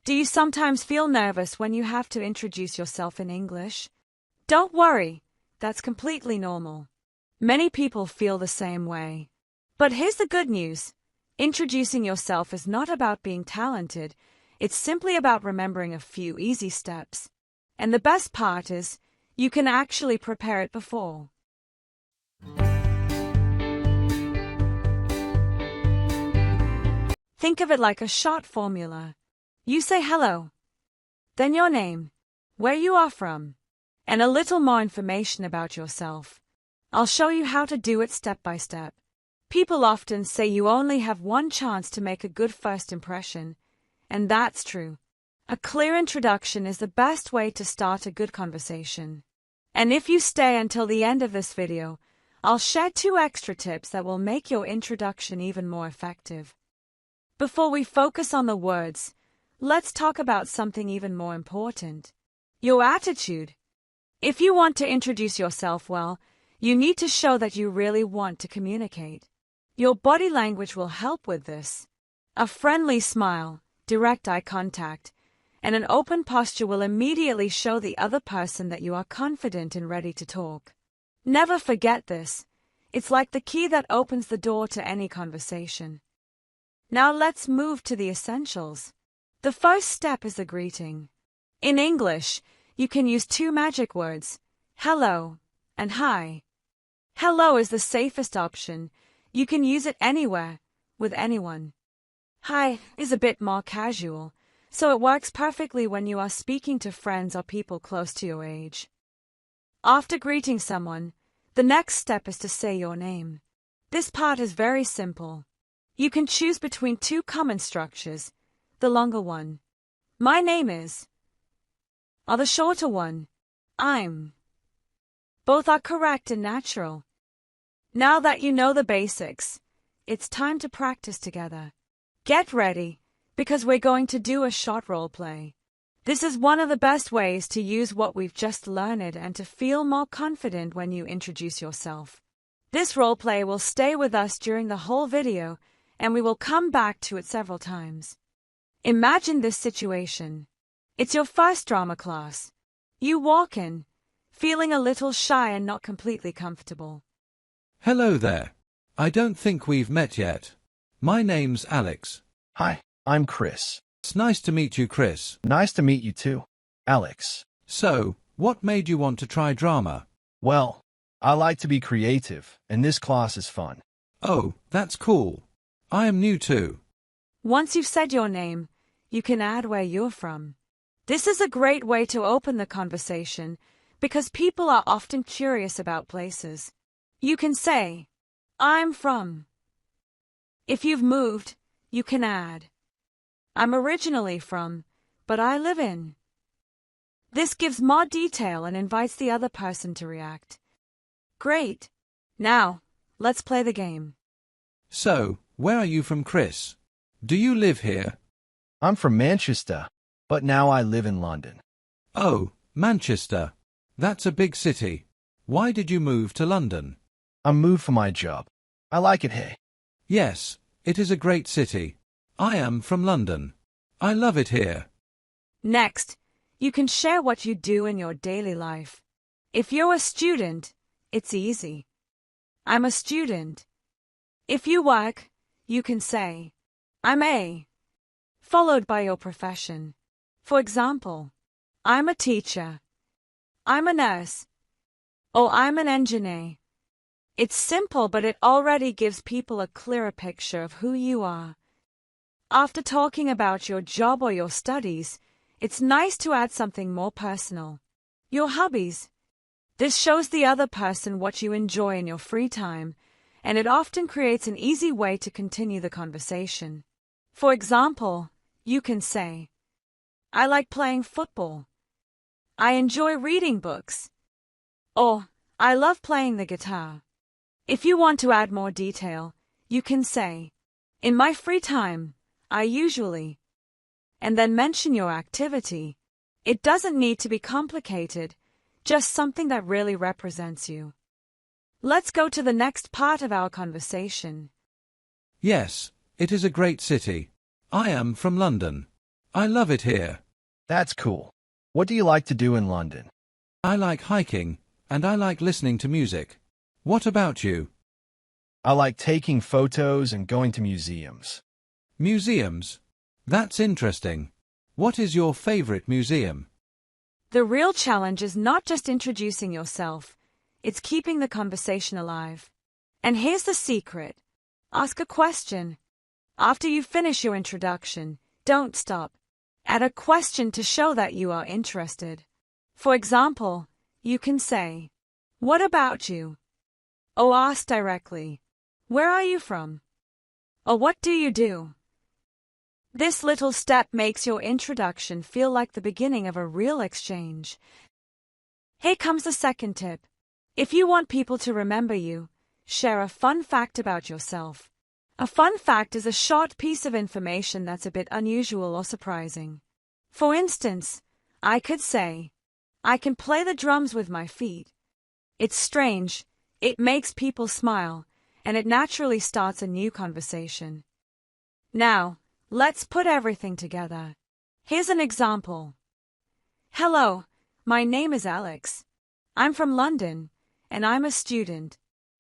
Do you sometimes feel nervous when you have to introduce yourself in English? Don't worry, that's completely normal. Many people feel the same way. But here's the good news. Introducing yourself is not about being talented, it's simply about remembering a few easy steps. And the best part is, you can actually prepare it before. Think of it like a short formula. You say hello, then your name, where you are from, and a little more information about yourself. I'll show you how to do it step by step. People often say you only have one chance to make a good first impression, and that's true. A clear introduction is the best way to start a good conversation. And if you stay until the end of this video, I'll share 2 extra tips that will make your introduction even more effective. Before we focus on the words, let's talk about something even more important. Your attitude. If you want to introduce yourself well, you need to show that you really want to communicate. Your body language will help with this. A friendly smile, direct eye contact, and an open posture will immediately show the other person that you are confident and ready to talk. Never forget this. It's like the key that opens the door to any conversation. Now let's move to the essentials. The first step is the greeting. In English, you can use 2 magic words, hello and hi. Hello is the safest option. You can use it anywhere, with anyone. Hi is a bit more casual, so it works perfectly when you are speaking to friends or people close to your age. After greeting someone, the next step is to say your name. This part is very simple. You can choose between 2 common structures, the longer one, my name is, or the shorter one, I'm. Both are correct and natural. Now that you know the basics, it's time to practice together. Get ready, because we're going to do a short role play. This is one of the best ways to use what we've just learned and to feel more confident when you introduce yourself. This role play will stay with us during the whole video, and we will come back to it several times. Imagine this situation. It's your first drama class. You walk in, feeling a little shy and not completely comfortable. Hello there. I don't think we've met yet. My name's Alex. Hi, I'm Chris. It's nice to meet you, Chris. Nice to meet you too, Alex. So, what made you want to try drama? Well, I like to be creative, and this class is fun. Oh, that's cool. I am new too. Once you've said your name, you can add where you're from. This is a great way to open the conversation because people are often curious about places. You can say, I'm from. If you've moved, you can add, I'm originally from, but I live in. This gives more detail and invites the other person to react. Great. Now, let's play the game. So, where are you from, Chris? Do you live here? I'm from Manchester, but now I live in London. Oh, Manchester. That's a big city. Why did you move to London? I moved for my job. I like it here. Yes, it is a great city. I am from London. I love it here. Next, you can share what you do in your daily life. If you're a student, it's easy. I'm a student. If you work, you can say, I'm a, followed by your profession. For example, I'm a teacher. I'm a nurse. Or I'm an engineer. It's simple, but it already gives people a clearer picture of who you are. After talking about your job or your studies, it's nice to add something more personal. Your hobbies. This shows the other person what you enjoy in your free time, and it often creates an easy way to continue the conversation. For example, you can say, I like playing football. I enjoy reading books. Or, I love playing the guitar. If you want to add more detail, you can say, in my free time, I usually, and then mention your activity. It doesn't need to be complicated, just something that really represents you. Let's go to the next part of our conversation. Yes, it is a great city. I am from London. I love it here. That's cool. What do you like to do in London? I like hiking, and I like listening to music. What about you? I like taking photos and going to museums. Museums? That's interesting. What is your favorite museum? The real challenge is not just introducing yourself, it's keeping the conversation alive. And here's the secret. Ask a question. After you finish your introduction, don't stop. Add a question to show that you are interested. For example, you can say, "What about you?" Or ask directly, "Where are you from?" Or "What do you do?" This little step makes your introduction feel like the beginning of a real exchange. Here comes the second tip. If you want people to remember you, share a fun fact about yourself. A fun fact is a short piece of information that's a bit unusual or surprising. For instance, I could say, "I can play the drums with my feet." It's strange, it makes people smile, and it naturally starts a new conversation. Now, let's put everything together. Here's an example. "Hello, my name is Alex. I'm from London, and I'm a student.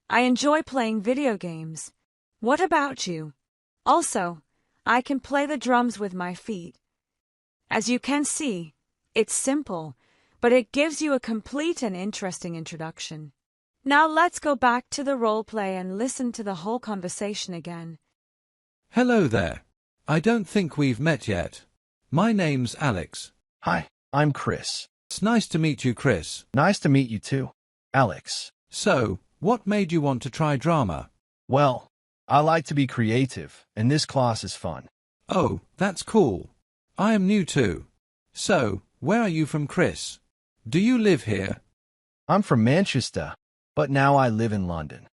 I enjoy playing video games. What about you?" Also, I can play the drums with my feet. As you can see, it's simple, but it gives you a complete and interesting introduction. Now let's go back to the role play and listen to the whole conversation again. Hello there. I don't think we've met yet. My name's Alex. Hi, I'm Chris. It's nice to meet you, Chris. Nice to meet you too, Alex. So, what made you want to try drama? Well, I like to be creative, and this class is fun. Oh, that's cool. I am new too. So, where are you from, Chris? Do you live here? I'm from Manchester, but now I live in London.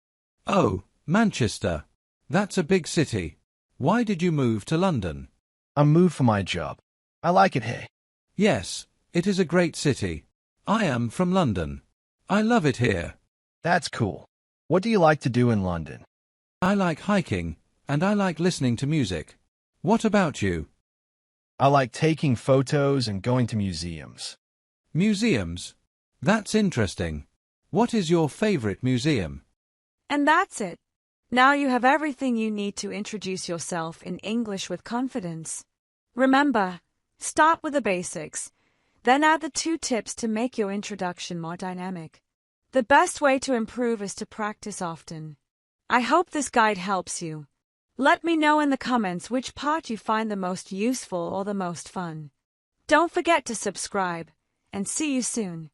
Oh, Manchester. That's a big city. Why did you move to London? I moved for my job. I like it here. Yes, it is a great city. I am from London. I love it here. That's cool. What do you like to do in London? I like hiking, and I like listening to music. What about you? I like taking photos and going to museums. Museums? That's interesting. What is your favorite museum? And that's it. Now you have everything you need to introduce yourself in English with confidence. Remember, start with the basics, then add the 2 tips to make your introduction more dynamic. The best way to improve is to practice often. I hope this guide helps you. Let me know in the comments which part you find the most useful or the most fun. Don't forget to subscribe, and see you soon.